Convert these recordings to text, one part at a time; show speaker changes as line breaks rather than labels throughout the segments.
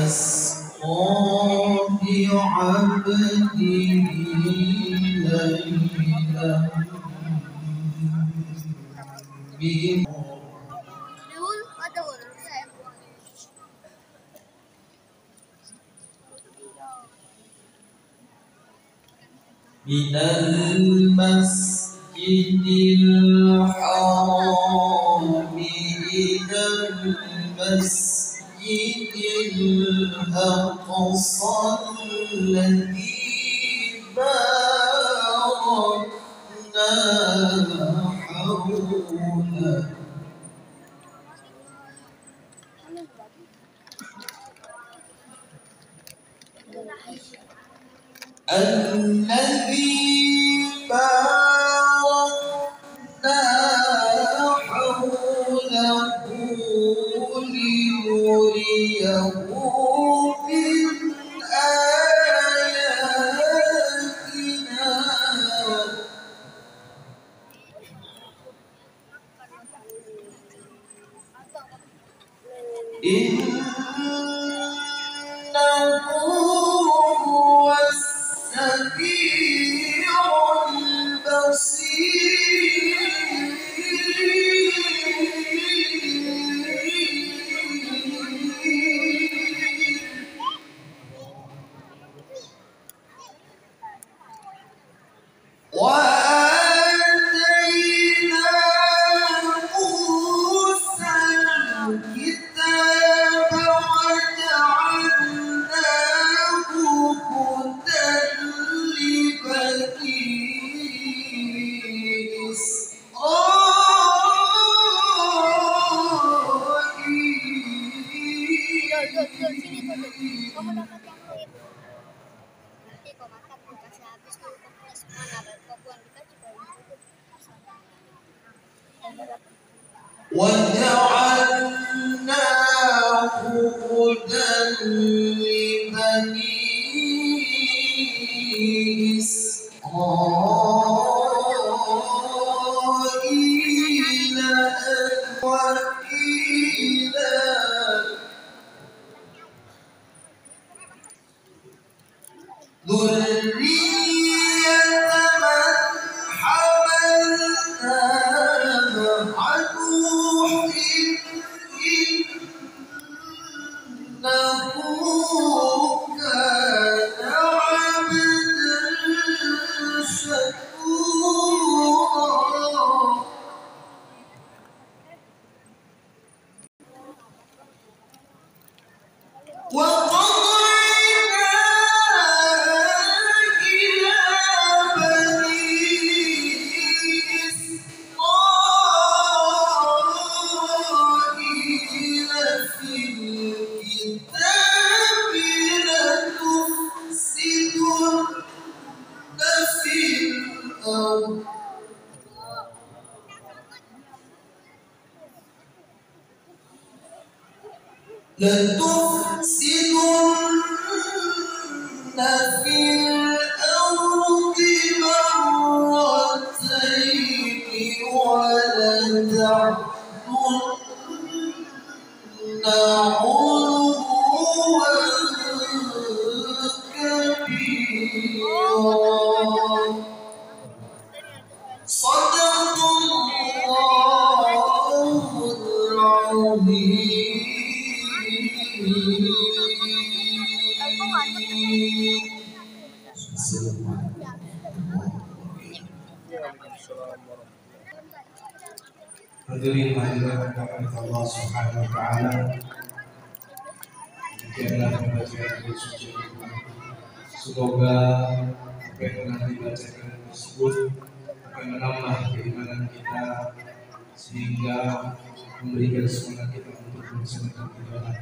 يسقى بعبده ليلا من المسجد الحرام إلى المسجد الأقصى الذي باركنا حوله الذي باركنا حوله لنريه من آياتنا إنه هو السميع البصير وآتينا موسى الكتاب وجعلناه هدى لبني إسرائيل
Kamu dapat yang lain. Nanti kau makan, kau kasih habis dulu kau punya semua. Nah, baru kau buang kita juga duduk.
وجعلناه هدى لبني إسرائيل وكيلا ذرية من حملنا مع نوح إنه كان عبدا شكورا وقضينا إلى بني إسرائيل في الكتاب لتفسدن في الأرض في الأرض مرتين ولتعلن علوا كبيرا صدق الله Hadirin hadirat rahmat Allah Subhanahu wa taala. Demikianlah pembacaan ayat suci Al-Quran. Semoga apa yang telah dibacakan tersebut akan menambah keimanan kita sehingga memberikan semangat kita untuk melaksanakan ibadah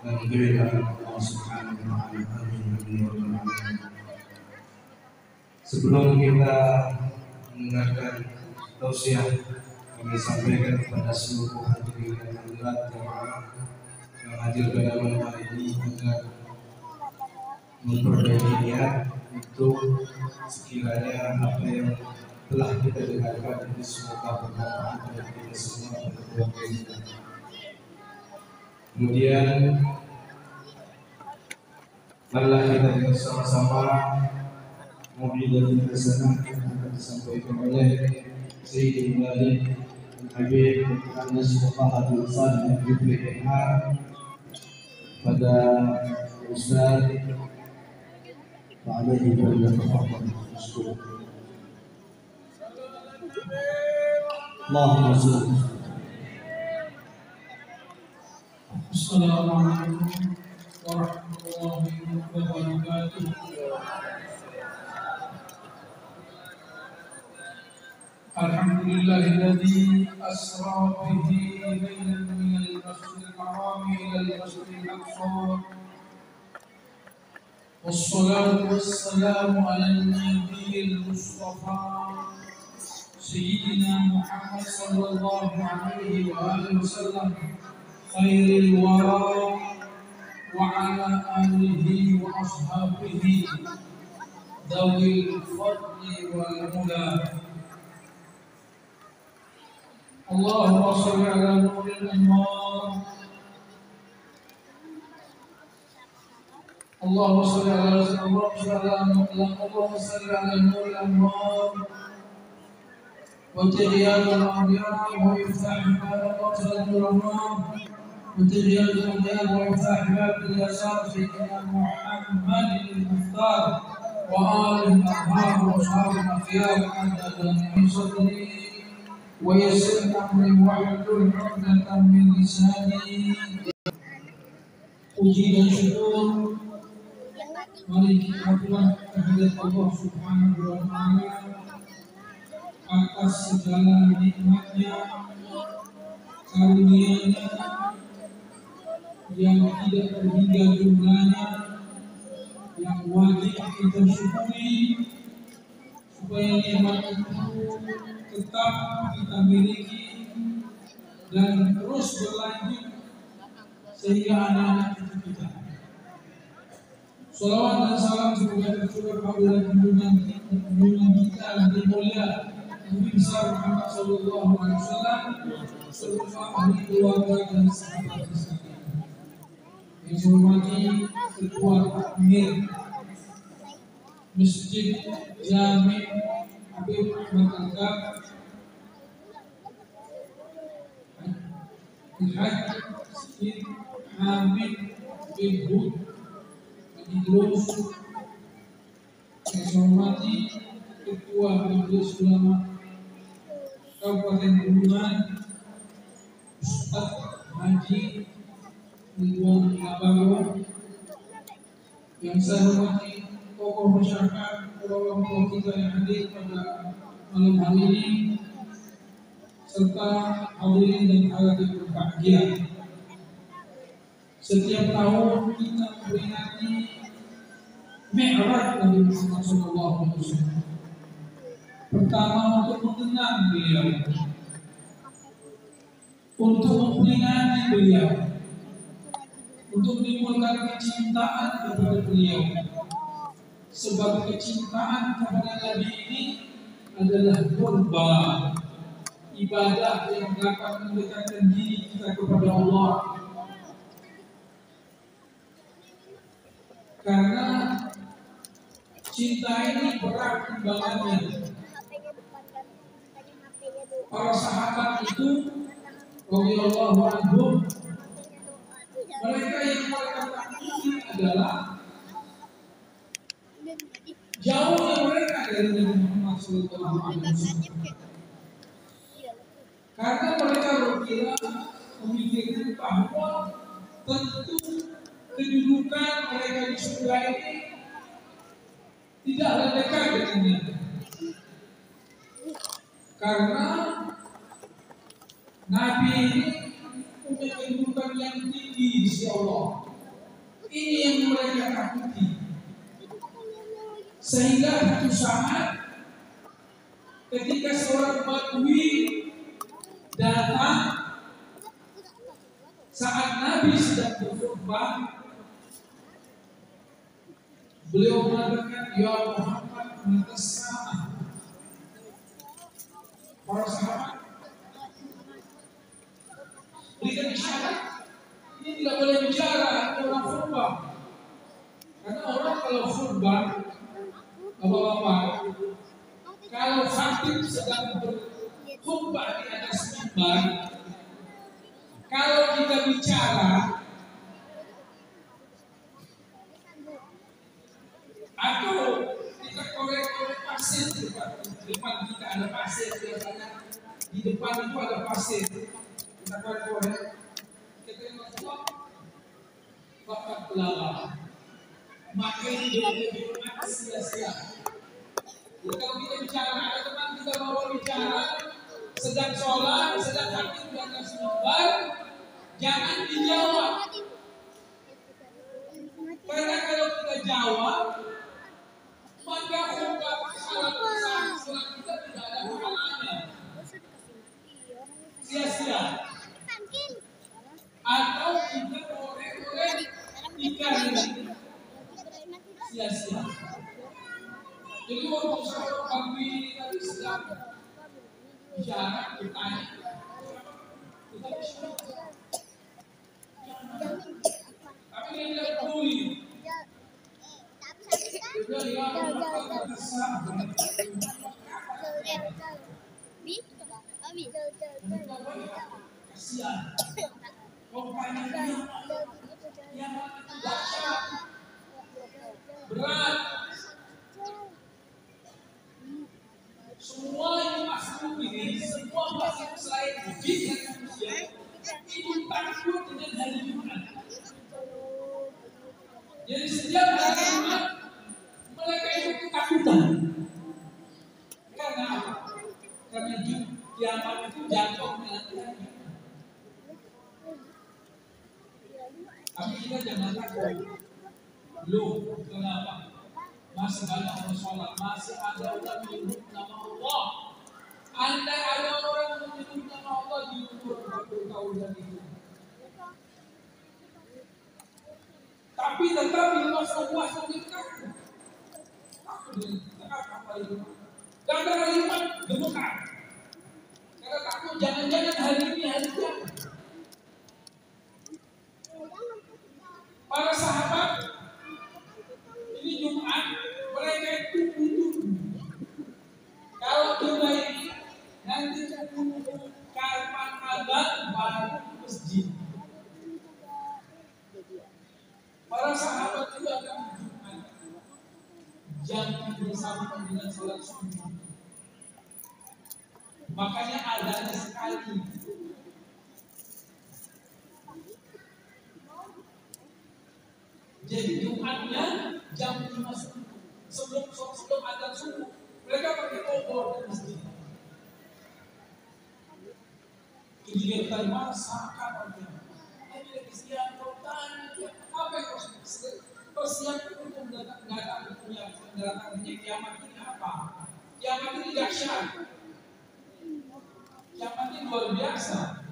dan memberikan Allah Subhanahu wa taala. Amin. Sebelum kita mendengarkan tausiah, kami sampaikan kepada seluruh hadirin dan hadirat jamaah yang hadir pada malam hari ini agar memperbaiki niat untuk sekiranya apa yang telah kita dengarkan ini semoga bermanfaat bagi kita semua dan keluarga kita. Kemudian Marilah kita bersama-sama Muhammadiyah Hasanah yang akan disampaikan oleh Sayyidul Walid Habib Anas Muhammad Hasan BPH pada Ustaz Alaihi Wasallam. Allahumma salli.
Assalamualaikum warahmatullahi wabarakatuh. Alhamdulillahilladzi asra bihi lailan minal masjidil haram ilal masjidil aqsa. Wassalatu wassalamu ala nabiyil mustafa Sayyidina Muhammad sallallahu alaihi wa alihi wasallam khairil wara wa ala alihi wa ashabihi dzawil fadli wal mula. Allahumma shalli ala nuril anwar. Allahumma shalli ala nuril anwar wa tahyiyal anbiya wa iftah al ulama وتغيير الأميال وإفتاح باب اليسار سيدنا محمد المختار وآله الأطهار وأصحاب الأخيار عدد من صدري ويسر أمري واحلل عقدة من لساني. Puji dan syukur mari kita pulang kehadirat Allah Subhanahu wa Ta'ala atas segala nikmatnya, karunia-Nya yang tidak terhingga jumlahnya, yang wajib kita syukuri supaya nikmat itu tetap kita miliki dan terus berlanjut sehingga anak-anak kita. Salawat dan salam semoga tercurah kepada junjungan kita Nabi mulia Nabi besar Muhammad sallallahu alaihi wasallam serta ahli keluarga dan sahabat sekalian. Yang saya hormati Ketua Takmir Masjid Jami Habib Ahmad Al-Kab Al-Hajj Syed Hamid bin Hud Idrus. Yang saya hormati Ketua Majelis Ulama Kabupaten Bulungan Ustaz Haji Ridwan Abago. Yang saya hormati tokoh masyarakat, orang tua kita yang hadir pada malam hari ini, serta hadirin dan hadirat berbahagia. Setiap tahun kita memperingati Mi'raj Nabi Muhammad SAW. Pertama untuk mengenang beliau, untuk memperingati beliau, untuk menimbulkan kecintaan kepada beliau. Sebab kecintaan kepada Nabi ini adalah kurban, ibadah yang dapat mendekatkan diri kita kepada Allah. Karena cinta ini berat timbangannya. Para sahabat itu radhiyallahu anhum, mereka yang mereka takuti adalah jauhnya mereka dari Nabi Muhammad SAW. Karena mereka berkira memikirkan bahwa tentu kedudukan mereka di surga ini tidaklah dekat dengannya. Karena Nabi ini punya kedudukan yang tinggi di sisi Allah. Ini yang mereka takuti. Sehingga satu saat ketika seorang Badui datang saat Nabi sedang berkhutbah, beliau mengatakan, "Ya Muhammad, mata sama." Para sahabat berikan isyarat, ini tidak boleh bicara, ini orang khutbah. Karena khutbah, Bapak-bapak, kalau khatib sedang berkhutbah di atas mimbar, kalau kita bicara atau kita korek-korek pasir di depan kita ada pasir biasanya di depan itu ada pasir, kita korek-korek, kita ngomong bakat pelaba, maka ini akan sia-sia. Jadi kalau kita bicara, ada teman kita bawa bicara sedang sholat, sedang khatib di atas mimbar, jangan dijawab. Karena kalau kita jawab, maka khutbah sholat kita tidak ada pahalanya, sia-sia. Atau kita korek-korek ikan ini, sia-sia. Jadi waktu saya pagi tadi sedang bicara, bertanya, kita bisa. Tapi dia tidak peduli. Dia lihat bisa. Kasihan. Kompanya yang dahsyat, berat. Semua yang makhluk ini, semua makhluk selain jin dan manusia, itu takut dengan hari Jumat. Jadi setiap hari Jumat, mereka itu ketakutan. Karena apa? Karena kiamat itu jatuh nanti. Tapi kita jangan takut. Loh, kenapa? Masih banyak orang sholat, masih ada orang menyebut nama Allah. Andai ada orang menyebut nama Allah di umur 40 tahun itu. Tapi tetap di masa puasa kita takut. Gara-gara iman gemetar. Karena takut jangan-jangan hari ini hari kiamat. Para sahabat, ini Jumat, mereka itu tunggu. Kalau Jumat ini nanti tunggu kapan azan baru masjid. Para sahabat itu akan Jumat, jam bersama dengan sholat subuh. Makanya adanya sekali. Jadi Jumatnya jam 5 subuh, sebelum azan subuh, mereka pakai obor di masjid. Jadi dia bertanya, masa kapan dia? Ini lagi siap bertanya, apa yang persiapan untuk datang ini kiamat ini apa? Kiamat ini dahsyat. Kiamat ini luar biasa.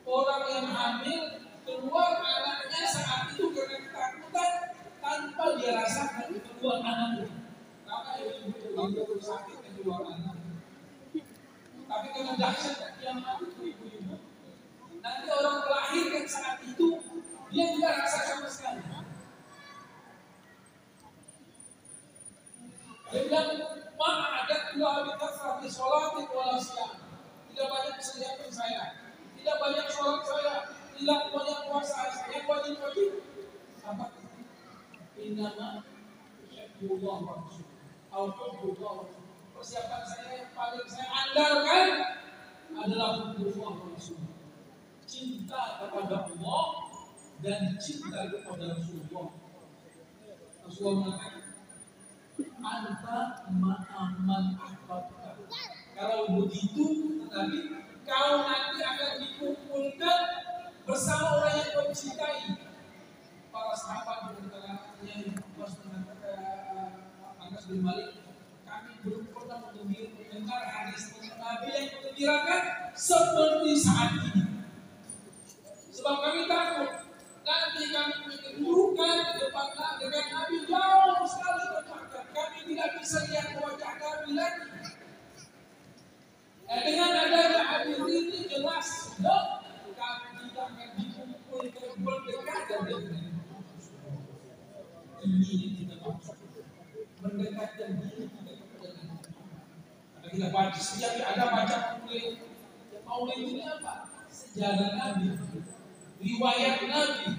Orang yang hamil keluar anaknya saat itu karena ketakutan tanpa dia rasakan keluar anaknya. Karena ibu sakit keluar anak. Tapi karena dahsyat kiamat itu ibu-ibu, nanti orang melahirkan saat itu dia tidak rasa sama sekali. Dia bilang, mana ada dua bikasah di sholat di wala siang. Tidak banyak kesehatan saya, tidak banyak sholat saya, tidak banyak puasa saya, wajib. Apa? Innama yuhibbullah wa rasuluh. Persiapan saya yang paling saya andalkan adalah hubbullah wa rasuluh. Cinta kepada Allah dan cinta kepada Rasulullah. Rasulullah mengatakan, anta ma'aman ahbabta. Kalau begitu, tetapi kau nanti akan dikumpulkan bersama orang yang kau cintai. Para sahabat yang Anas bin Malik, kami belum pernah mendengar hadis Nabi yang mengembirakan seperti saat ini. Sebab kami takut nanti kami menyeluruhkan di depan dengan Nabi jauh sekali berjarak. Kami tidak bisa lihat wajah Nabi lagi. Dengan adanya hadis ini jelas, kami tidak akan dikumpulkan berdekatan dengan ini kita maksud. mendekatkan diri kita kepada Nabi Muhammad. Karena kita baca setiap ada baca maulid. Maulid ini apa? Sejarah Nabi, riwayat Nabi,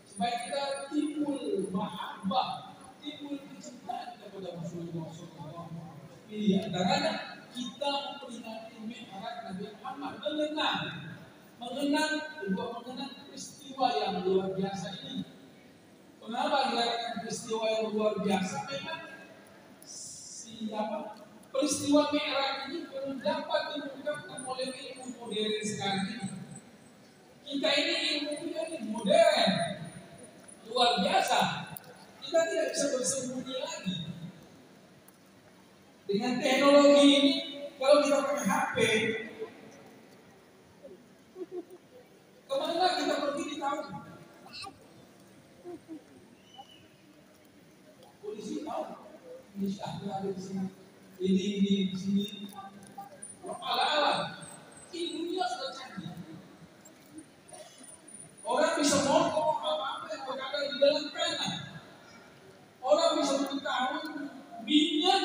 supaya kita timbul mahabbah, timbul kecintaan kepada Rasulullah SAW. Ini antaranya kita memperingati Mi'raj Nabi Muhammad, mengenang peristiwa yang luar biasa ini. Kenapa dikatakan peristiwa yang luar biasa? Memang peristiwa Mi'raj ini belum dapat diungkapkan oleh ilmu modern sekarang ini. Kita ini ilmunya ini modern, luar biasa. Kita tidak bisa bersembunyi lagi. Dengan teknologi ini, kalau kita pakai HP, kemana kita pergi tahu? Polisi tahu. Ini ada di sini. Ini di sini. Ala-ala. Ini dunia sudah canggih. Orang bisa ngomong apa-apa yang berada di dalam pena. Orang bisa mengetahui minyak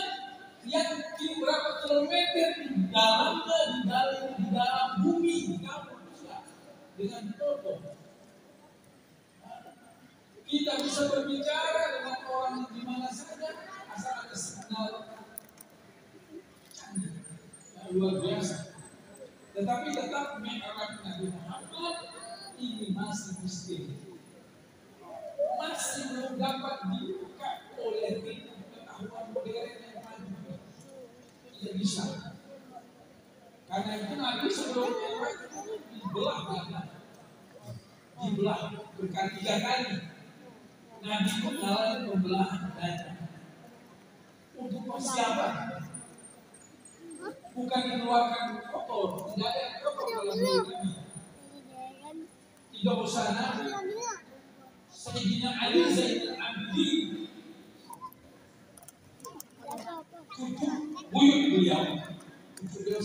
yang berapa kilometer di dalam bumi kamu bisa dengan foto. Kita bisa berbicara dengan orang di mana saja asal ada signal canggih, luar biasa. Tetapi tetap Mi'raj Nabi Muhammad ini masih misteri, masih belum dapat dibuka oleh pengetahuan modern yang maju. Tidak bisa. Karena itu Nabi sebelum Mi'raj dibelah berkali-tiga kali. Nabi mengalami pembelahan dada. Untuk siapa? Bukan dikeluarkan kotor, tidak ada kotor dalam diri Nabi. Tidak usah Nabi. Sayyidina Ali Zainal Abidin, cucu buyut beliau, cucu beliau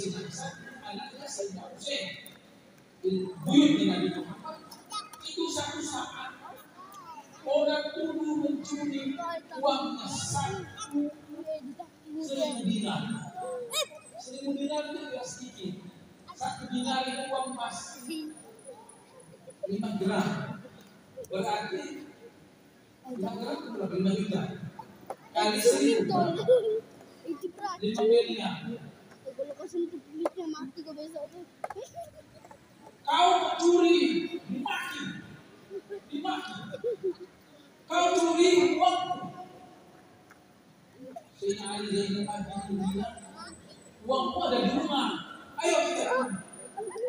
anaknya Sayyidina Husain, buyut Nabi Muhammad. Itu satu saat orang tuduh mencuri uangnya $1.000. $1.000 itu tidak sedikit. $1 itu uang emas 5 gram. Berarti 5 gram itu berapa? 5 juta. Kali 1.000 5 miliar. Kau mencuri, dimaki. Kau curi uang. Sayyidina Ali Zainal Abidin bilang, uangmu ada di rumah. Ayo kita.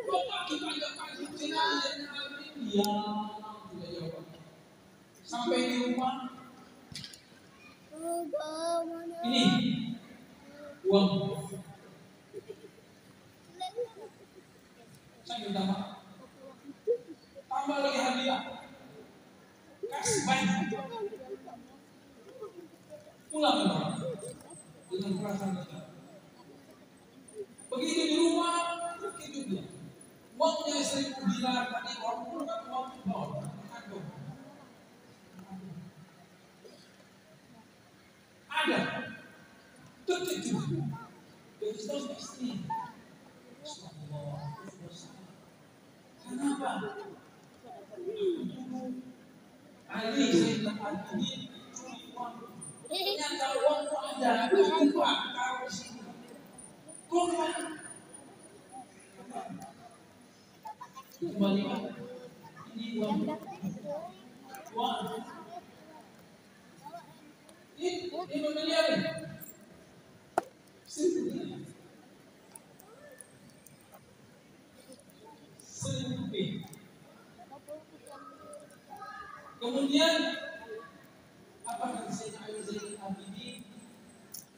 Kau maki panjang-panjang. Sayyidina Ali Zainal Abidin diam, tidak jawab. Sampai di rumah, ini uang. Saya minta maaf. Tambah lagi hadiah. Kasih banyak. Pulang dengan perasaan kita. Begitu di rumah, begitu dia. Uangnya $1.000 tadi orang pulang uang bawa. Ada. Terkejut. Dari tahun istri. Kenapa? Ali Zainal Abidin curi uang. Ternyata uangmu ada. Lupa taruh sini. Kok kembali ini uang. Ini miliar. $1.000. Kemudian apa kata Sayyidina Ali Zainal Abidin?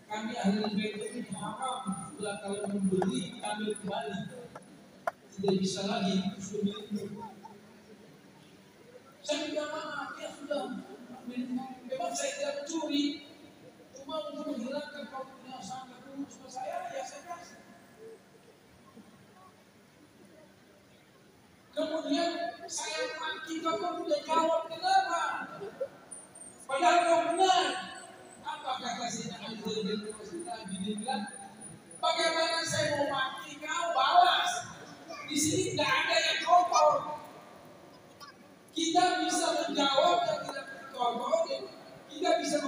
Kami ahli bait ini haram bila kalau membeli kami kembali, tidak bisa lagi milikmu. Saya minta maaf, ya sudah. Memang saya tidak mencuri, cuma untuk menghilangkan kau punya sangat dulu sama saya, ya saya kasih. Kemudian saya maki, kau tidak jawab, kenapa? Padahal kau benar. Apa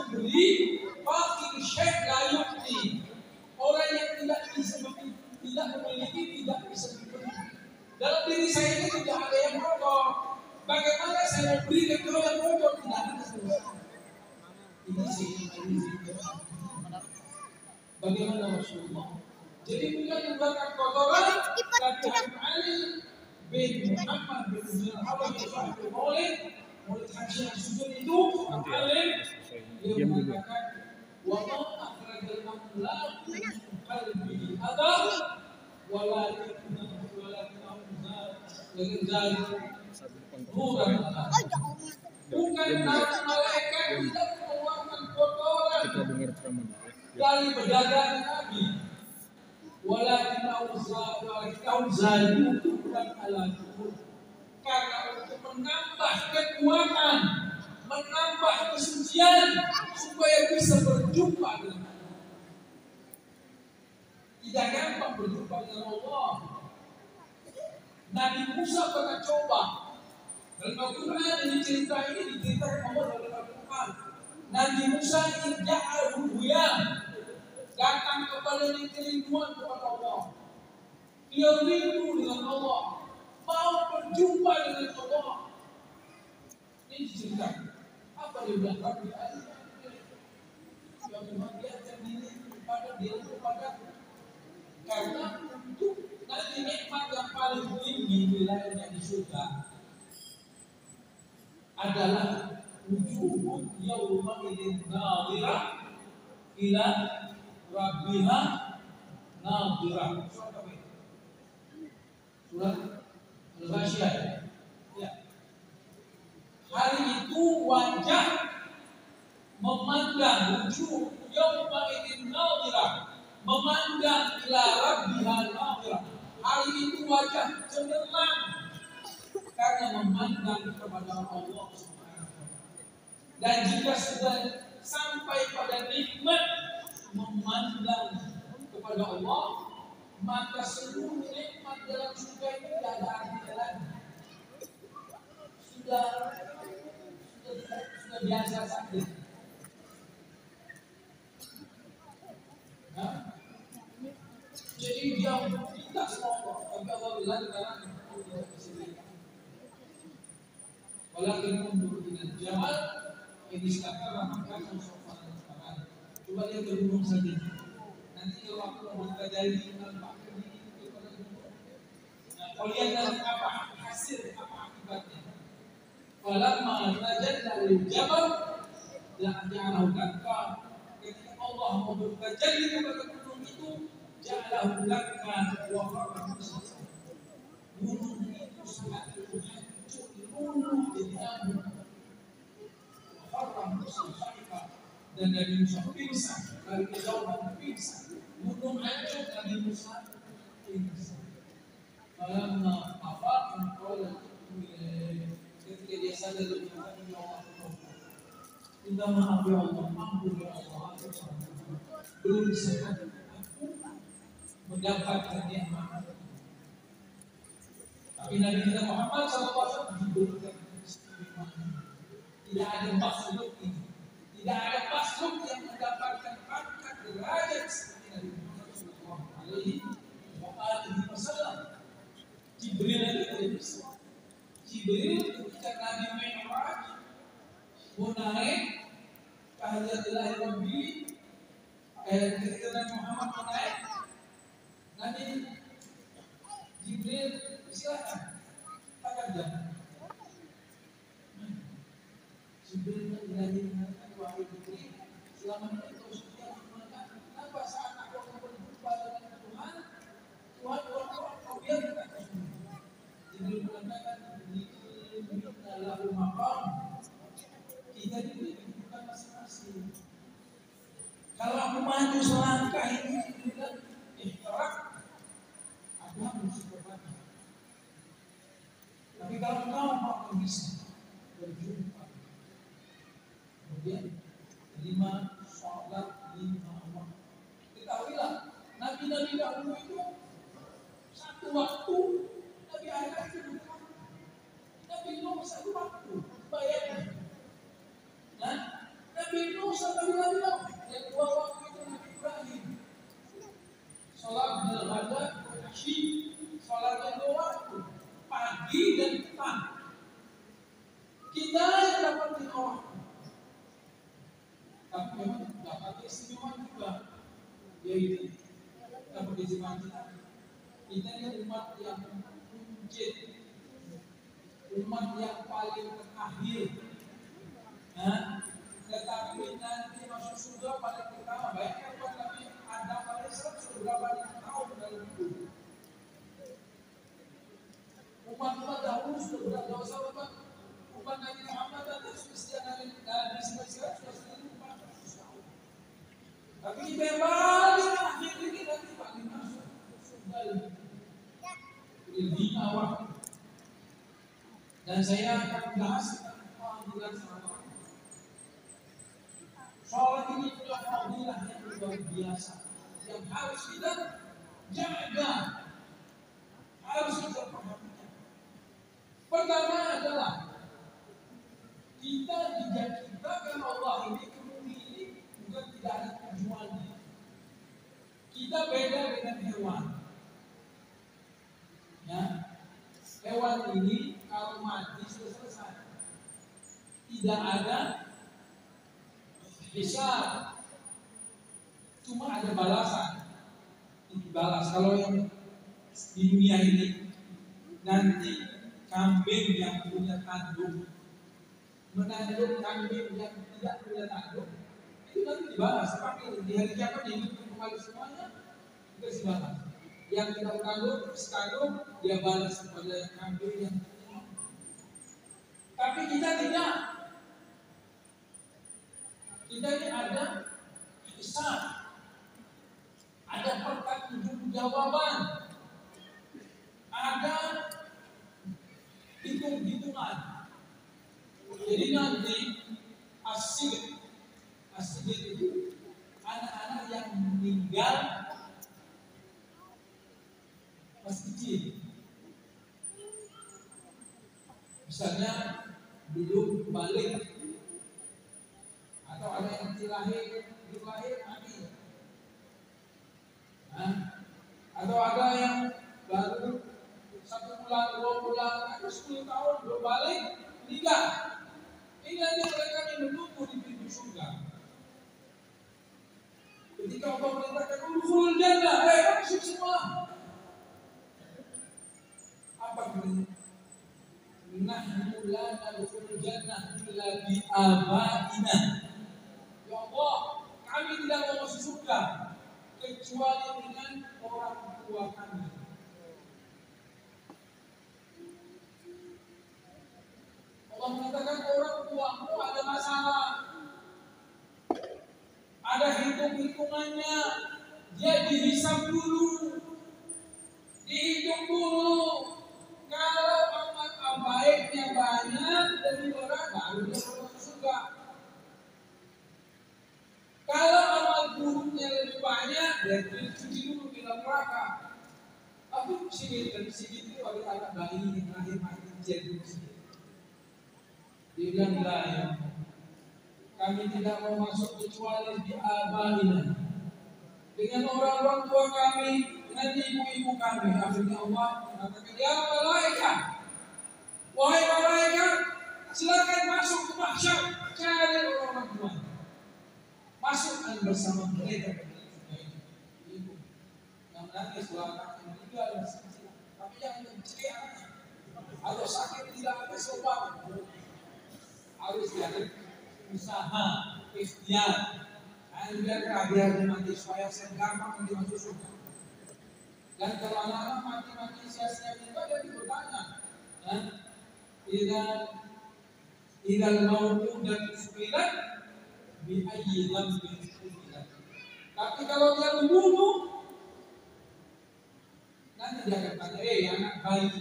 memberi, fakir syekh la yu'ti. Orang yang tidak memiliki tidak bisa diberi. Dalam diri saya ini tidak ada yang kotor. Bagaimana saya mau beri ke kau yang kotor? Tidak ada selesai. Ini sih. Bagaimana Rasulullah? Jadi bukan membakar kotoran, tapi Ali bin Muhammad bin Abdul Malik Hasyim sujud itu alim dia mengatakan wa ma akhrajal amlak min qalbihi adam walakin bukan malaikat tidak mengeluarkan kotoran dari berdagang Nabi walakin auzalu bukan alaku karena untuk menambah kekuatan, menambah kesucian supaya bisa berjumpa dengan Allah. Tidak gampang berjumpa dengan Allah. Nabi Musa pernah coba. Dalam Al-Quran ini cerita ini diceritakan Allah dalam Al-Quran. Nabi Musa idja'al huyan datang kepada kerinduan kepada Allah. Dia rindu dengan Allah. Mau berjumpa dengan Allah. Ini cerita. Apa dia bilang? Rabbi yang membiarkan diri kepada karena untuk nanti nikmat yang paling tinggi wilayahnya di surga adalah wujuhun yawma idzin nadhirah ila rabbiha nadhirah. Surat Al-Ghasyiyah. Ya. Hari itu wajah memandang wujud yawma idzin nadhirah, memandang ila rabbiha nadhirah. Hari itu wajah cemerlang karena memandang kepada Allah Subhanahu wa taala. Dan jika sudah sampai pada nikmat memandang kepada Allah, maka seluruh nikmat dalam surga itu tidak ada artinya lagi. Sudah biasa saja. Jadi dia minta semua, tapi Allah bilang karena walakin mundur dengan jamal ini sekarang maka sopan sekarang. Coba dia berhubung saja. Nanti kalau aku mau terjadi nampak ini. Kalau lihat dari apa hasil apa akibatnya. Falamma najalla lil jabal ja'alahu dakka. Ketika Allah mau bertajalli kepada gunung itu, ja'alahu dakka wa kharra Musa. Gunung itu sangat hancur, runtuh jadi abu. Kharra Musa dan Nabi Musa pingsan, dari kejauhan pingsan. Gunung hancur, Nabi Musa pingsan. Falamma afaqa qala ketika dia sadar dan mengatakan ya Allah, minta maaf ya Allah, ampun ya Allah, aku salah. Belum sempat aku mendapatkan nikmat. Tapi Nabi kita Muhammad SAW diberikan keistimewaan. Tidak ada makhluk ini, tidak ada makhluk yang mendapatkan pangkat derajat seperti Nabi Muhammad SAW. Jibril tidak bisa. Jibril ketika Nabi Mi'raj mau naik ke Hadratillahi Rabbi, ketika Nabi Muhammad mau naik, Nabi Jibril silakan takkan. Jibril mengatakan wahai Jibril, selama ini kau sudah mengatakan kenapa saat aku akan berjumpa dengan Tuhan kau biarkan aku semua. Jibril mengatakan lalu maqam kita diberi kehidupan masing-masing. Kalau aku maju selangkah ini bilang ikhtirak, aku harus berbantu. Tapi kalau kau mau bisa berjumpa, kemudian 5 sholat 5 waktu. Ketahuilah Nabi-Nabi dahulu itu satu waktu, Nabi akhir itu Nabi Nuh satu waktu, bayangkan. Nabi Nuh satu memang dapat keistimewaan juga, yaitu keberkejiwaan kita. Kita ini umat yang mungkin, umat yang paling terakhir. Tetapi nanti masuk surga paling pertama. Bayangkan buat Nabi Adam alaihissalam surga paling tahun dalam hidup. Umat-umat dahulu sudah berada dosa, umat Nabi Muhammad dan setiap Nabi sudah umat. Tapi kita yang paling akhir ini nanti paling masuk surga ini 5 waktu. Dan saya akan bahas tentang fadilah salat. Salat ini adalah fadilah yang luar biasa, yang harus kita jaga, harus kita perhatikan. Pertama adalah kita diciptakan Allah ini memilih bukan tidak ada tujuannya. Kita beda dengan hewan. Ya, hewan ini kalau mati sudah selesai, tidak ada hisab, cuma ada balasan. Dibalas. Kalau yang di dunia ini nanti kambing yang punya tanduk menanduk kambing yang tidak punya tanduk, itu nanti dibalas. Tapi di hari kiamat ini kembali semuanya kita dibalas. Yang kita tanduk, dia balas kepada kambing yang punya. Tapi kita tidak. Kita ini ada hisab, ada pertanggungjawaban, ada hitung-hitungan. Jadi nanti asik itu anak-anak yang meninggal masih kecil. Misalnya belum balik, atau ada yang belum lahir mati. Atau ada yang baru 1 bulan, 2 bulan, atau 10 tahun belum balik, meninggal. Ini nanti mereka yang menunggu di pintu surga. Ketika Allah merintahkan udkhulul jannah, masuk semua. Apa ini? Nahnu la nadkhulul jannah illa bi abaina. Ya Allah, kami tidak mau masuk surga kecuali dengan orang tua kami. Allah mengatakan orang tuamu ada masalah, ada hitung-hitungannya, dia dihisab dulu, dihitung dulu. Kalau amal baiknya banyak dari orang, baru dia masuk surga. Kalau amal buruknya lebih banyak, dia dicuci dulu di dalam neraka. Tapi dari sini itu ada anak bayi yang lahir mati jadi muslim. Dia bilang, ya, kami tidak mau masuk kecuali di abaina, dengan orang-orang tua kami, dengan ibu-ibu kami. Akhirnya Allah mengatakan, ya malaikat, wahai malaikat, silakan masuk ke mahsyar, cari orang-orang tua, masukkan bersama mereka. Ibu yang menangis setelah yang meninggal masih kecil, tapi yang mencari anaknya atau sakit tidak ada sobat, harus diadakan usaha ikhtiar. Biar dia mati supaya saya gampang masuk surga. Dan kalau anak-anak mati sia-sia juga dia bertanya, idal mautu dan suilat bi ayyi dzambin suilat. Tapi kalau dia membunuh, nanti dia akan tanya, anak bayi,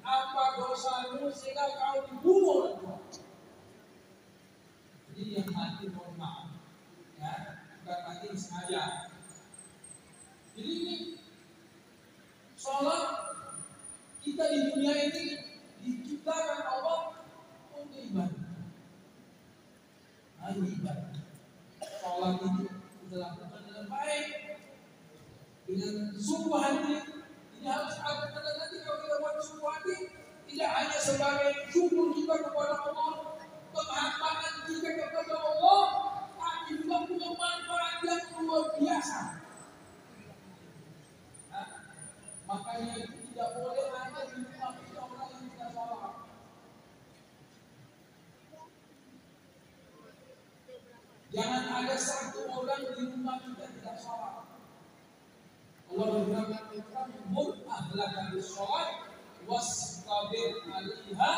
apa dosamu sehingga kau dibunuh orang tua? Jadi yang mati mohon maaf, ya, bukan mati sengaja. Jadi ini sholat kita di dunia ini diciptakan Allah untuk ibadah. Ibadah. Sholat itu kita lakukan dengan baik, dengan sungguh hati. Ini harus ada karena nanti kalau kita buat sungguh hati, tidak hanya sebagai syukur kita kepada Allah, penghambaan kita kepada Allah, tapi juga punya Jangan ada satu orang di rumah kita tidak sholat. Allah berfirman, "Mur ahlaka bis-sholat wastabir 'alaiha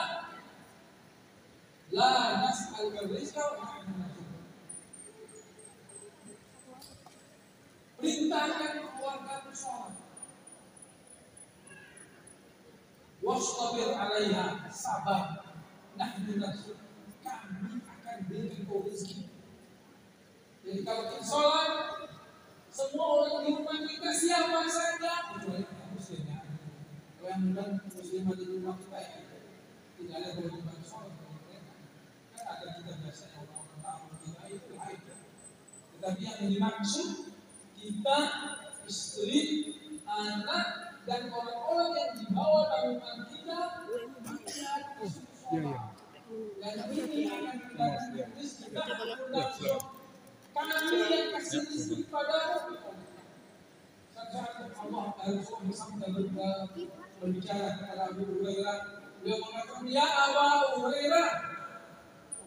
la nas'aluka rizqa wa nahnu narzuquka." Perintahkan keluarga sholat. Wastabir 'alaiha, sabar. Nahnu narzuquka, kami akan beri kau rezeki. Jadi kalau kita sholat, semua orang di rumah kita siapa saja, kecuali kita muslim ya. Kalau yang bukan muslim di rumah kita ya, tidak ada kewajiban sholat bagi mereka. Kan ada kita biasanya orang-orang tahu kita itu lain. Tetapi yang dimaksud kita, istri, anak, dan orang-orang yang dibawa tanggungan kita, dan ini akan mendatangkan rezeki kita. Kami yang kasih rezeki padamu. Saat Allah Rasul bersabda berbicara kepada Abu Hurairah, beliau mengatakan, "Ya Abu Hurairah."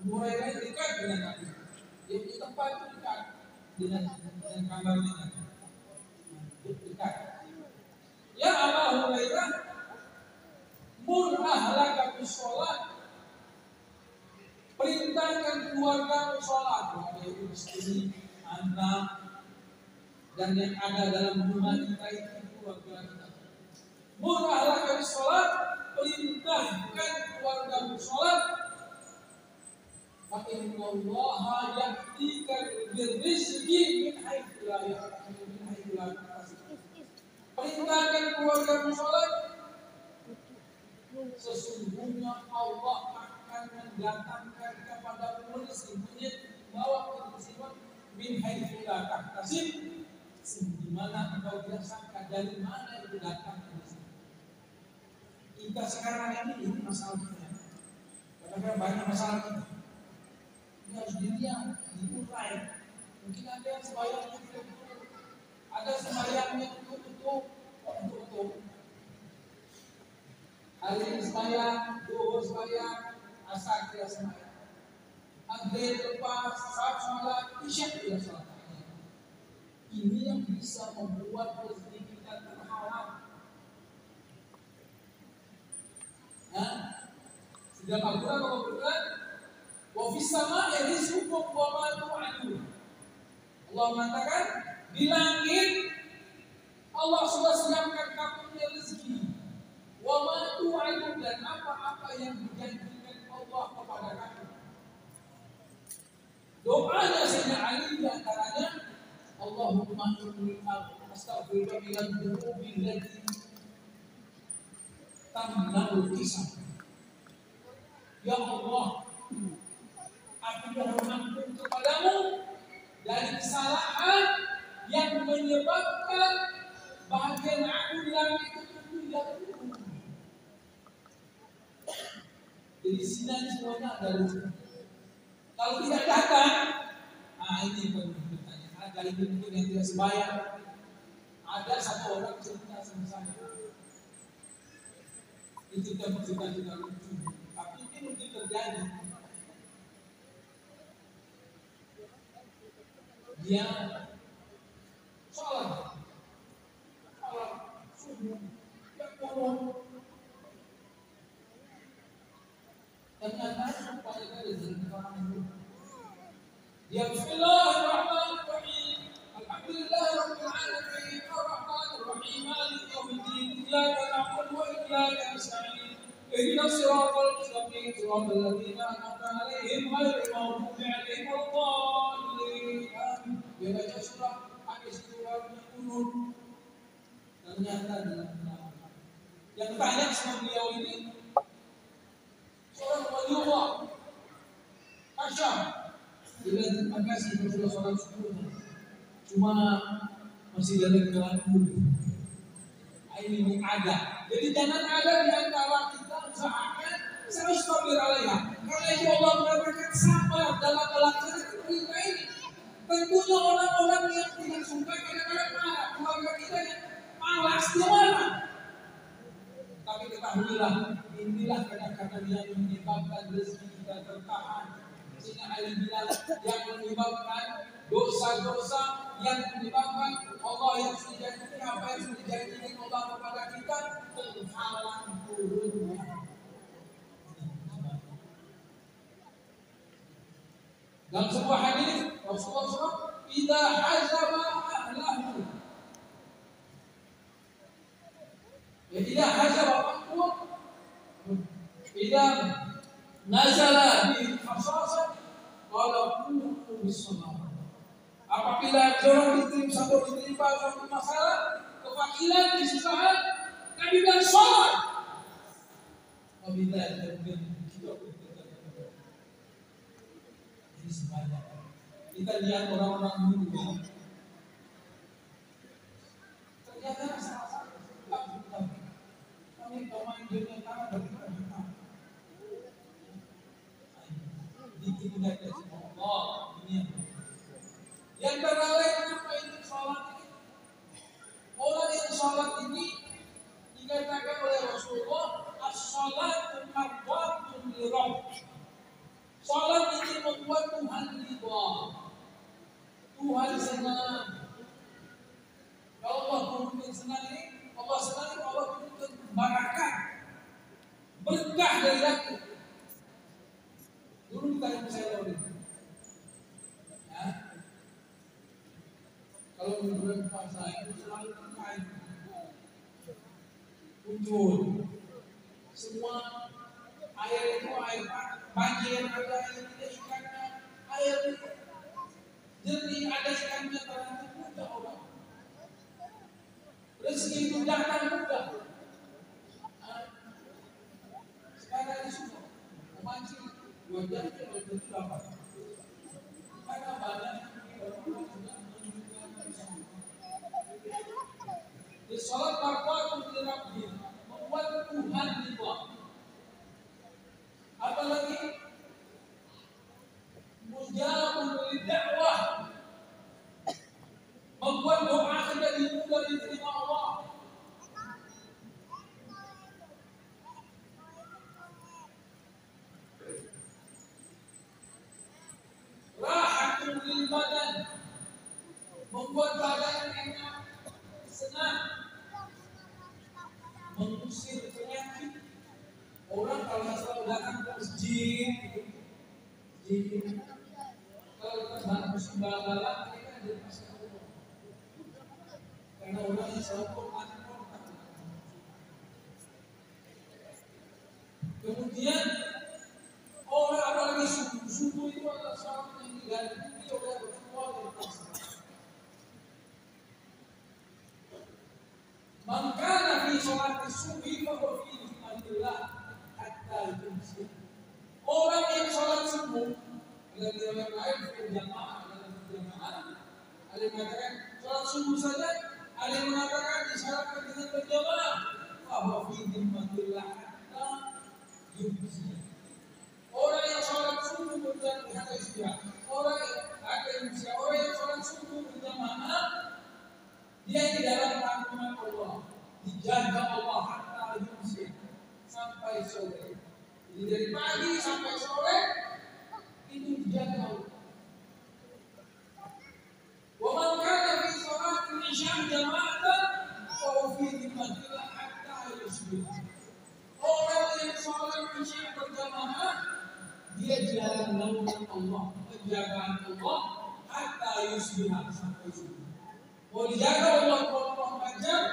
Abu Hurairah dekat dengan Nabi. Dia di tempat dekat dengan kamarnya. Dekat. "Ya Abu Hurairah, mur ahlaka bis-sholat." Perintahkan keluarga sholat, yaitu istri, anak, dan yang ada dalam rumah kita itu keluarga kita. Mur ahlaka bis-sholat, perintahkan keluarga sholat. Fa inna Allaha ya'tika bir-rizqi min haitsu la yahtasib. Perintahkan keluarga sholat. Sesungguhnya Allah akan mendatangkan kepada rezeki, bawa rezeki min haitsu la tahtasib, di mana engkau tidak sangka dari mana itu datang rezeki. Kita sekarang ini masalahnya. Kadang-kadang banyak masalah kita. Ini harus dilihat, diurai. Mungkin ada yang sembahyang untuk ada sembahyangnya untuk hari ini sembahyang, duhur sembahyang, asar tidak sembahyang. Maghrib lepas, saat sholat, isya tidak sholat. Ini yang bisa membuat rezeki kita terhalang. Sedang Al-Quran mengatakan, "Wa fis sama'i rizqukum wa ma tu'adun." Allah mengatakan, di langit Allah sudah siapkan kamu rezeki. Wa ma tu'adun, dan apa-apa yang dijanjikan Allah kepada kamu. Doanya Sayyidina Ali di antaranya, Allahumma inni astaghfiruka min adz-dzunubi allati tamna'ul hisab. Ya Allah, aku mohon ampun kepadamu dari kesalahan yang menyebabkan bahagian aku di langit itu tidak turun. Jadi sini semuanya ada rezeki. Kalau tidak datang, ini bertanya. Ada ibu mungkin yang tidak sembahyang. Ada satu orang cerita sama saya. Itu cerita lucu. Tapi ini mungkin terjadi. Dia sholat subuh, dia kurung. Ternyata supaya dia jadi orang itu. Ya Bismillahirrahmanirrahim. Alhamdulillahirabbil alamin. Arrahmanir rahim. Maliki yaumiddin. Iyyaka na'budu wa iyyaka nasta'in. Ihdinas siratal mustaqim. Siratal ladzina an'amta 'alaihim ghairil maghdubi 'alaihim waladdallin. Dia baca surah habis surah Al-Qur'an. Ternyata dalam yang tanya sama beliau ini seorang waliullah. Masyaallah. Bila terima kasih kepada sholat subuh, cuma masih dalam keadaan dulu. Ini ada. Jadi jangan ada di antara kita usahakan saya sabir alaiha. Karena itu Allah mengatakan sabar dalam melaksanakan perintah ini. Tentunya orang-orang yang tidak suka kadang-kadang marah, keluarga kita yang malas dia marah. Tapi ketahuilah, inilah kadang-kadang yang menyebabkan rezeki kita tertahan. Sehingga Ali bilang yang menyebabkan dosa-dosa yang menyebabkan Allah yang sudah janjikan apa yang sudah dijanjikan Allah kepada kita terhalang turunnya. Dalam sebuah hadis Rasulullah SAW, "Idza hazaba ahlahu." Ya, idza hazaba ahlahu, idza nazala bi khasasa qala qulu bis-salah. Apabila orang ditimpa suatu masalah, kefakiran, kesusahan, Nabi bilang sholat. Apabila ini sebanyak kita lihat orang-orang dulu, ternyata salah satu kami pemain dunia tanah berkata dikit-dikit dari Allah ini yang terlain apa itu sholat ini? Orang yang sholat ini dikatakan oleh Rasulullah as-sholatu marwatun li Rabb. Sholat ini membuat Tuhan ridha. Tuhan senang. Kalau Allah turunkan senang ini, Allah senang, Allah turunkan barakah, berkah dari langit. Dulu kita yang saya tahu ini. Ya. Kalau menurut puasa itu selalu terkait muncul semua air itu air banjir, ada air tidak ikannya, air jernih ada ikannya, ternyata mudah orang. Rezeki itu datang mudah. Sekarang ini semua memancing 2 jam itu dapat. Karena banyak di sholat marwatun li Rabbi, membuat Tuhan ridha. Apalagi mujabun lidakwah, membuat doa kita dimudah diterima Allah. Rahatun lil badan, membuat badan enak, senang, mengusir penyakit. Orang kalau selalu datang ke masjid, kalau datang ke Sumbawa, mereka jadi pasal Allah. Karena orang yang selalu Quran. Kemudian orang apalagi subuh itu adalah sesuatu yang diganti oleh Rasulullah dan Rasul. Maka Nabi sholat subuh bahwa fi nikmatillah hatta yumsi. Orang yang sholat subuh dalam riwayat lain berjamaah ada yang mengatakan sholat subuh saja, ada yang mengatakan disyaratkan dengan berjamaah bahwa fi nikmatillah hatta yumsi. Orang yang sholat subuh berjamaah orang yang sholat subuh berjamaah dia di dalam tanggungan Allah, dijaga Allah hatta yumsi, sampai sore. Jadi dari pagi sampai sore itu dijaga Allah. Wa man kana fi sholatil isya jama'atan fa fi nikmatillah hatta yusbih. Orang yang sholat isya berjamaah dia di dalam naungan Allah, penjagaan Allah hatta yusbih, sampai subuh. Mau dijaga Allah 24 jam,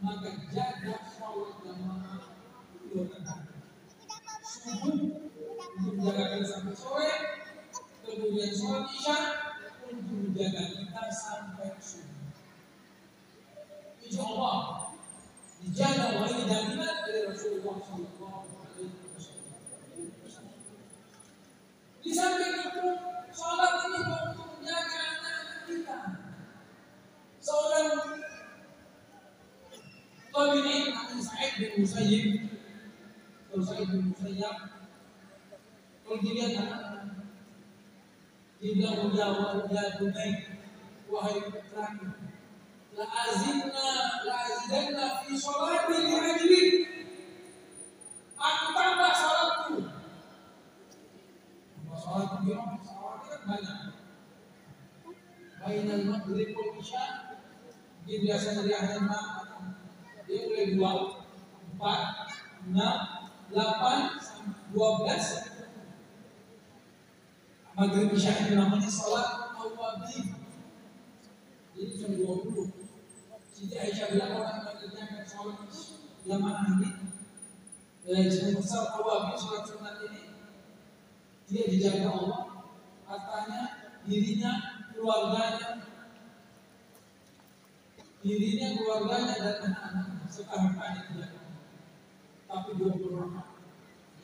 maka jaga sholat jamaah 2 rakaat. Subuh untuk menjaga kita sampai sore, kemudian sholat isya untuk menjaga kita sampai subuh. Insya Allah dijaga Allah, ini jaminan dari Rasulullah SAW. Di samping itu, sholat ini untuk menjaga anak-anak kita. Seorang tabi'in namanya Sa'id bin Musayyib, kalau dilihat anak-anak, dia bilang menjawab, ya bunai, wahai putraku, la azidanna fi sholati li ajli, aku tambah sholatku. Sholat kan banyak. Bainal maghrib wal isya mungkin biasanya dari azan 6 dia mulai 2, 4, 6, 8, 12 maghrib isya itu namanya sholat awwabin. Jadi cuma 20. Siti Aisyah bilang orang yang mengerjakan sholat zaman ini sebagian besar awwabin sholat sunat ini dia dijaga Allah, hartanya, dirinya, keluarganya, dan anak-anaknya serta hartanya dijaga. Tapi 20 rakaat.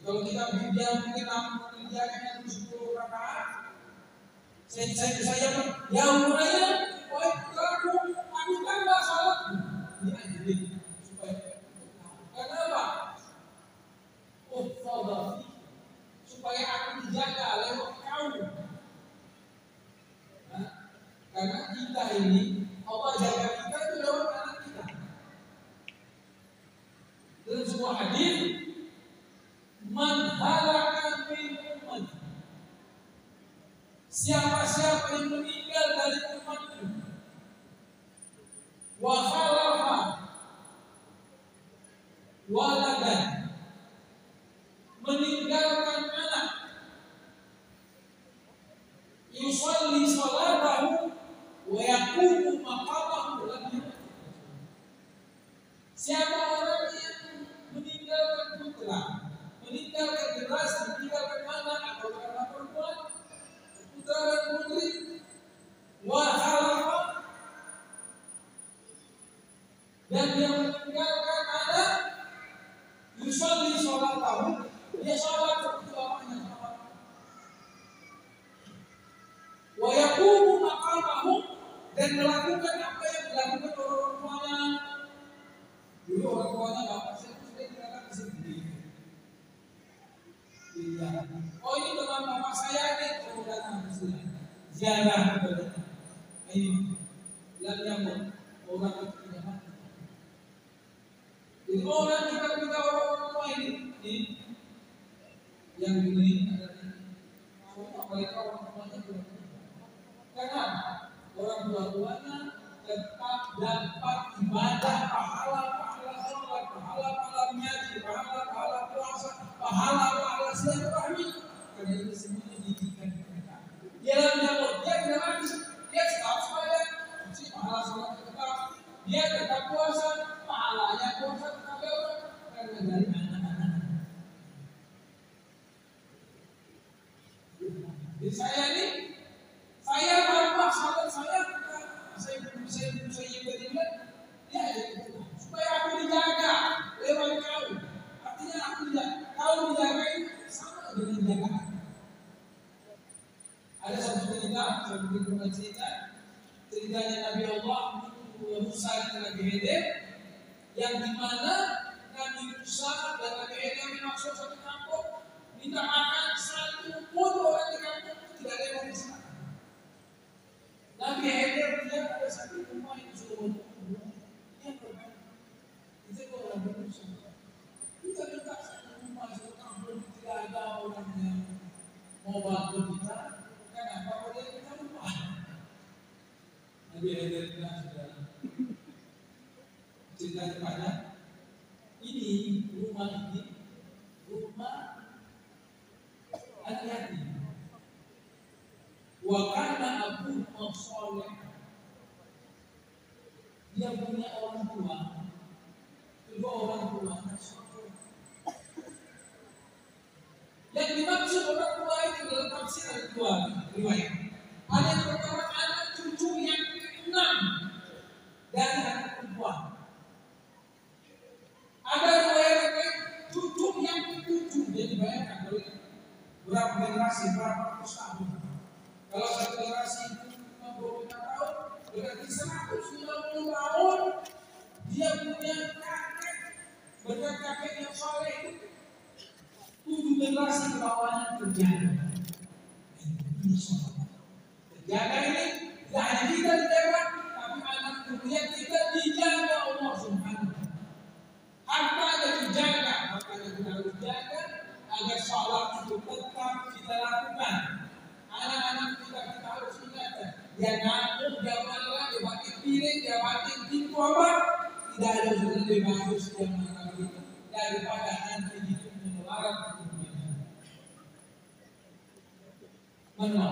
Kalau kita bilang mungkin mengerjakan 10 rakaat, saya ya umurnya, aku kan nggak salat. Ini aja supaya kenapa? Saudara, supaya aku dijaga lewat kau. Karena kita ini Allah jaga kita itu lewat anak kita. Dalam sebuah hadis, man halaka min ummati, siapa-siapa yang meninggal dari umatku, wa khalafa waladan, meninggalkan anak, yusalli salatahu wa yaqumu maqamahu lam yamut. Siapa orang yang meninggalkan putra, meninggalkan generasi, meninggalkan anak atau anak perempuan, putra dan putri, wa khalafa, dan dia meninggalkan anak, yusalli salatahu, dia sholat seperti bapaknya sholat, wa yaqumu maqamahu, dan melakukan apa yang dilakukan orang tuanya. Dulu orang tuanya bapak saya sudah dikatakan sendiri. Iya. Oh ini teman bapak saya ini mau datang ke sini. Ziarah kepada ini. Lalu yang orang itu tidak mati. Jadi orang kita orang tua ini yang ini adalah semua mereka orang tuanya belum. Karena orang tua-tuanya tetap dapat ibadah, pahala sholat, pahala mengaji, pahala puasa, pahala silaturahmi. Karena itu semuanya didikan mereka. Dia tidak mati, dia tetap sembahyang, pahala sholat tetap, dia tetap puasa, pahalanya puasa tetap dapat karena dari anak-anak. Jadi saya bapak sahabat saya yang beriman, ya supaya aku dijaga lewat kau. Artinya aku kau dijaga itu sama dengan jaga. Ada satu cerita, ceritanya Nabi Allah Musa dan Nabi Khidir, yang dimana Nabi Musa dan Nabi Khidir masuk satu kampung, minta makan, satu pun orang di kampung tidak ada yang bisa. Nabi Khidir melihat ada satu rumah yang sudah dia berbalik. Itu orang berusaha. Kita minta satu rumah, satu kampung, tidak ada orang yang mau bantu kita. Kenapa? Kalau kita lupa. Nabi Khidir bilang sudah cerita kepada ini rumah hati-hati. Wa kana abuhu sholih. Dia punya orang tua, kedua orang tuanya soleh. Yang dimaksud orang tua itu dalam tafsir ada dua riwayat. Ada yang pertama anak cucu yang ke-6 dari anak perempuan. Ada riwayat yang cucu yang ke-7. Jadi bayangkan berapa generasi, berapa ratus tahun. Kalau satu generasi itu 25 tahun, berarti 150 tahun dia punya kakek, berkat kakek yang soleh itu 7 generasi ke bawahnya terjaga. Ini soleh. Terjaga ini tidak hanya kita dijaga, tapi anak kemudian kita dijaga Allah Subhanahu. Harta ada dijaga, makanya kita harus jaga agar sholat itu tetap kita lakukan. dia ngantuk, dia marah, dia mati piring, dia mati pintu apa? Tidak ada yang lebih bagus yang mengalami itu daripada nanti hidupnya melarat di dunia. Mana?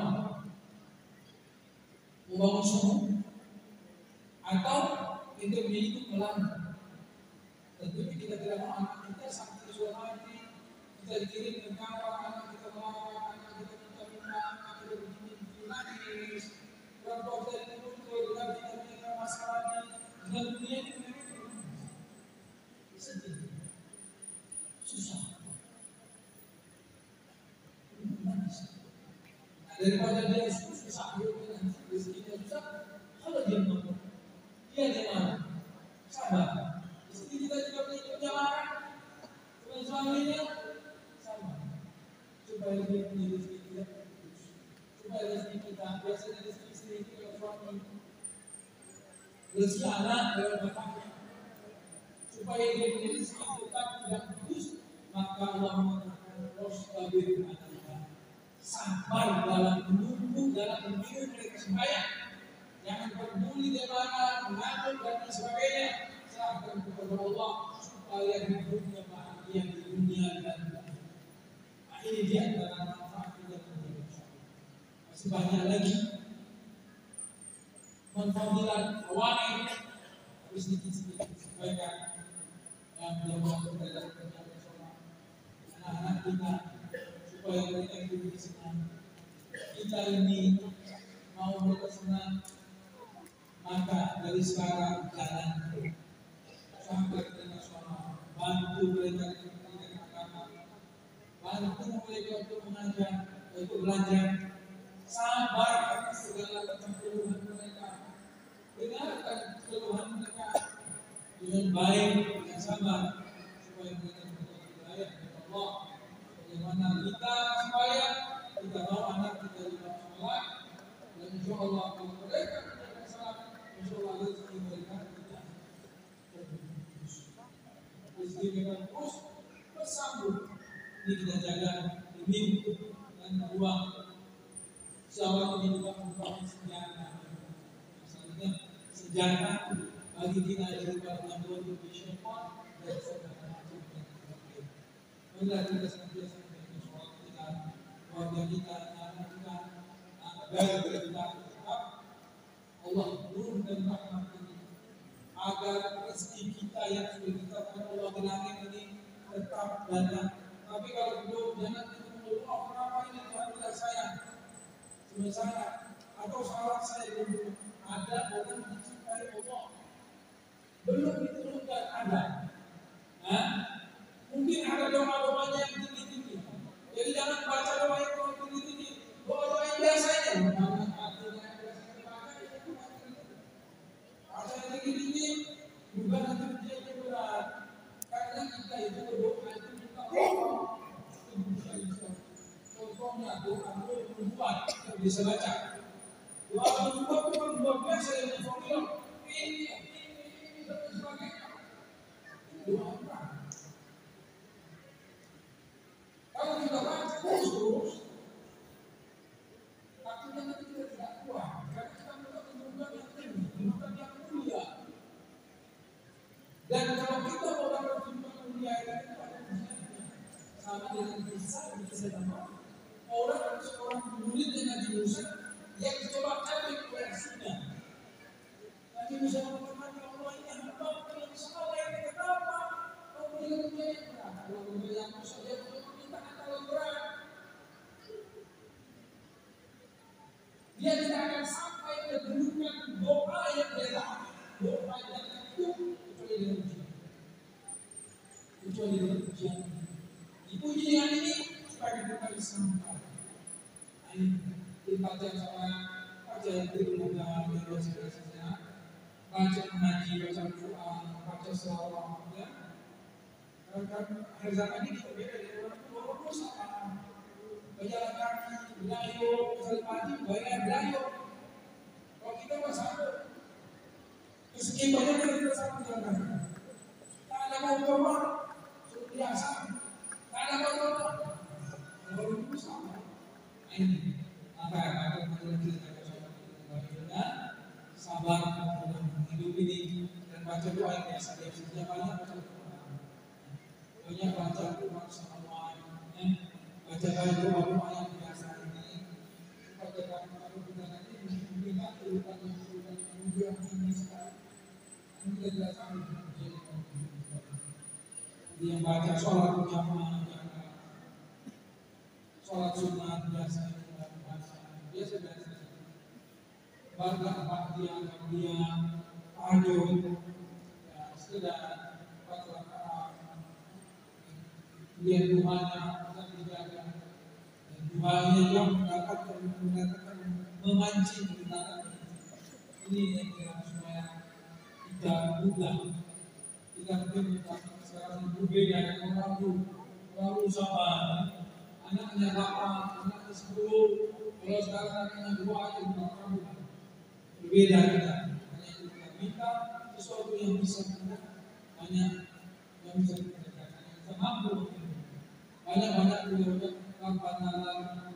Membangun semua atau hidup itu melantar. Tentu kita tidak mau anak kita sampai suatu hari kita dikirim ke kamar, anak kita melawan, anak kita minta, anak kita begini nangis. Orang tua kita dipukul, kita punya masalahnya dan dunia ini sedih, susah. Daripada dia susah, rezekinya susah, kalau dia mampu, dia marah, sabar. Istri kita juga punya marah, dengan suaminya sama, supaya dia punya rezeki tidak putus, supaya rezeki kita biasanya rezeki istri kita suami, rezeki anak dari bapaknya, supaya dia punya rezeki tetap tidak putus, maka Allah mengatakan wastabir sabar dalam menunggu, dalam menunggu mereka sembahyang. Jangan peduli dia marah, mengatur dan sebagainya. Serahkan kepada Allah supaya hidupnya bahagia di dunia dan akhirat. Ini dia antara manfaat kita menjadi. Masih banyak lagi manfaat awalnya harus sedikit-sedikit sampaikan yang dia buat kepada anak-anak kita. Supaya mereka hidup senang. Kita ini mau mereka senang, maka dari sekarang jalan sampai mereka sholat, bantu mereka dengan agama, bantu mereka untuk mengajar, untuk belajar, sabar atas segala macam keluhan mereka, dengarkan keluhan mereka dengan baik, dengan sabar, supaya mereka berdaya kepada Allah. Bagaimana kita supaya kita mau anak kita juga sholat, dan insya Allah kalau mereka tidak sholat, insya Allah rezeki mereka tidak terputus. Rezeki mereka terus bersambung. Ini kita jaga demi dan ruang syawal ini juga merupakan senjata. Misalnya senjata bagi kita daripada gangguan di syaitan dan segala macam yang terjadi. Marilah kita senantiasa keluarga kita, anak kita, negara kita, Allah turunkan rahmat ini agar rezeki kita yang sudah ditetapkan Allah di langit ini tetap datang. Tapi kalau belum, jangan kita mengeluh, kenapa ini Tuhan tidak sayang sama saya, atau salah saya belum ada orang dicintai Allah, belum diturunkan ada. Mungkin ada doa-doanya yang tinggi-tinggi. Jadi jangan baca doa yang tinggi-tinggi. Doa yang biasa aja. Baca yang tinggi-tinggi juga nanti menjadi berat. Karena kita itu berdoa itu kita contohnya doa membuat kita bisa baca. Doa membuat bukan doa biasa yang diformulkan. Ini dan sebagainya. Doa apa? Kalau kita baca terus, takutnya nanti kita tidak kuat. Karena kita melakukan kemudian yang tinggi, kemudian yang mulia. Dan kalau kita mau dapat kemudian mulia itu ada misalnya sama dengan bisa sama orang atau seorang murid dengan Musa yang coba ambil koleksinya. Nabi Musa mengatakan Allah ini hamba yang salah yang kenapa? Kau berikan dia yang berat. Kalau yang Musa dia berat. Dia tidak akan sampai ke kedudukan doa yang dia tahu. Doa yang itu kecuali dengan ujian. Dipuji dengan ini supaya kita bisa sampai. Ini dibaca sama baca yang berguna yang biasa-biasanya, baca mengaji, baca Quran, baca selawat. Ya. Karena hari zaman ini kita beda dari orang tua sama. Berjalan kaki, belayu, berjalan pagi, bayar belayu. Kalau kita bersama, keseimbangannya kita sama jalan kaki. Tak ada motor, suruh biasa. Tak ada motor, kalau itu sama. Ini, maka kita bersama. sabar dalam hidup ini dan baca doa yang biasa-biasa banyak baca Quran salawat, baca doa-doa yang biasa ini pada kalau kita nanti mengingat urutan ini sekarang kita tidak sampai dia baca sholat berjamaah, sholat sunat biasa biasa warga dia tahajud ya sekedar lihat Tuhannya akan dijaga dan Tuhannya yang mengatakan memancing kita ini yang kita supaya kita mudah kita mungkin sekarang berbeda dengan orang sabar anaknya 8, anaknya 10 kalau sekarang anaknya 2 atau 4 berbeda kita hanya itu kita minta sesuatu yang bisa kita banyak yang bisa kita kerjakan yang bisa mampu banyak beliau kampanalan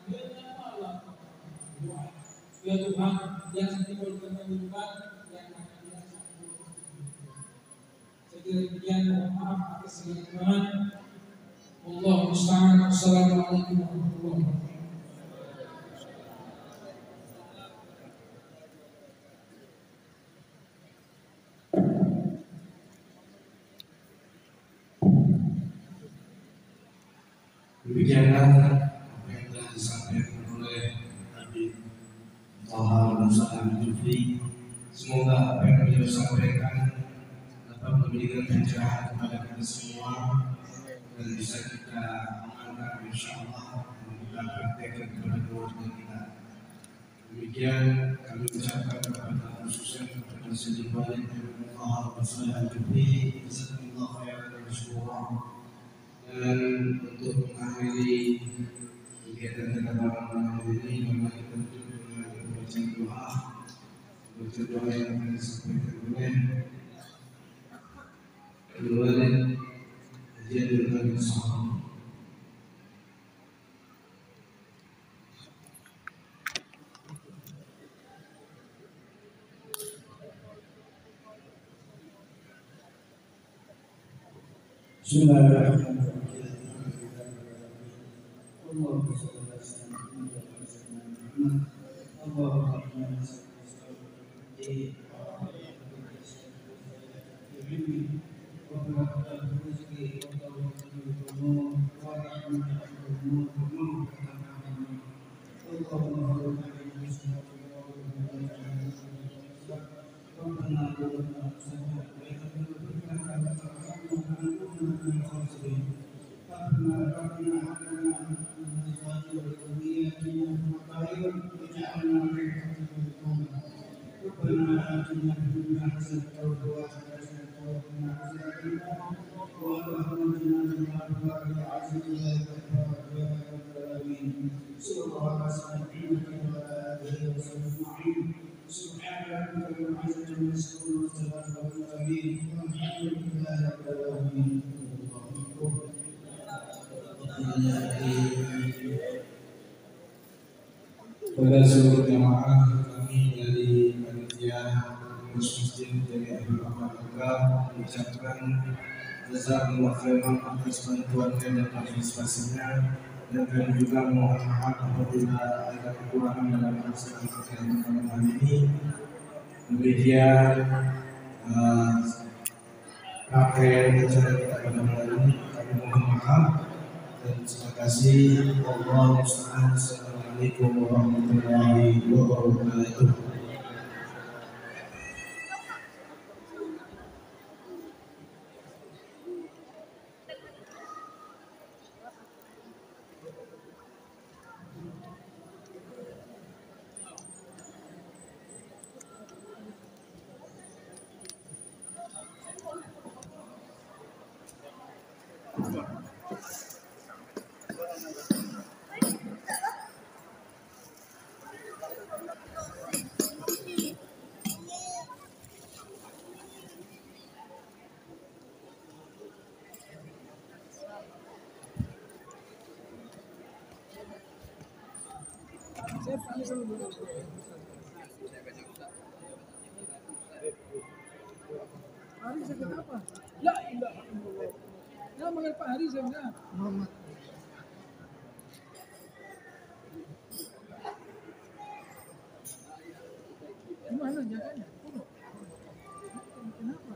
malah doa ya Tuhan yang timbulkan kehidupan yang akan dia saya kira demikian mohon maaf atas segala kekurangan Allah musta'an. Assalamualaikum warahmatullahi wabarakatuh.
Demikianlah apa yang telah disampaikan oleh Habib Thaha Musa Al-Jufri. Semoga apa yang beliau sampaikan dapat memberikan pencerahan kepada kita semua dan bisa kita amalkan insyaallah dan kita praktekkan kepada keluarga kita. Demikian kami ucapkan kepada khususnya kepada Sayyidina Walid Thaha Musa Al-Jufri, jazakumullah khairan wa syukuran. Dan untuk mengakhiri kegiatan kita malam ini, mari kita tutup dengan membaca doa yang akan disampaikan oleh kedua Jadul Kami Saham. Bismillahirrahmanirrahim. Pada seluruh jamaah kami dari panitia pengurus masjid dari Ahlul Akbar mengucapkan jazakumullah khairan atas bantuannya dan partisipasinya, dan kami juga mohon maaf apabila ada kekurangan dalam melaksanakan malam ini. Demikian akhir acara kita pada malam ini, kami mohon maaf dan terima kasih. Allah musta'an. Assalamualaikum warahmatullahi wabarakatuh.
Hari sakit apa? La ilaha illallah. Ya manggil Pak Hari sebenarnya. Muhammad. Gimana jaganya? Kenapa?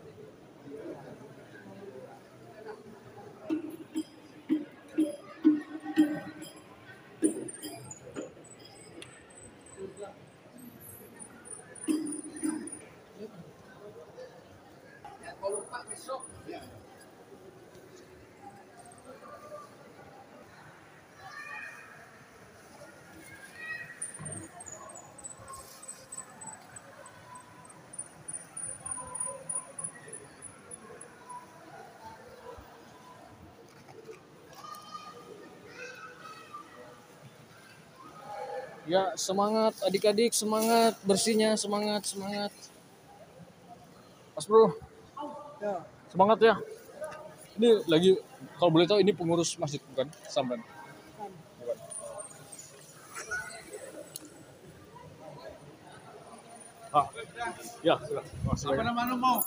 Ya, semangat adik-adik, semangat bersihnya, semangat, semangat. Mas Bro,
Ya.
semangat ya. Ini lagi, kalau boleh tahu ini pengurus masjid bukan? Sampai. Bukan. Ah, ya, sudah.
Apa nama mau?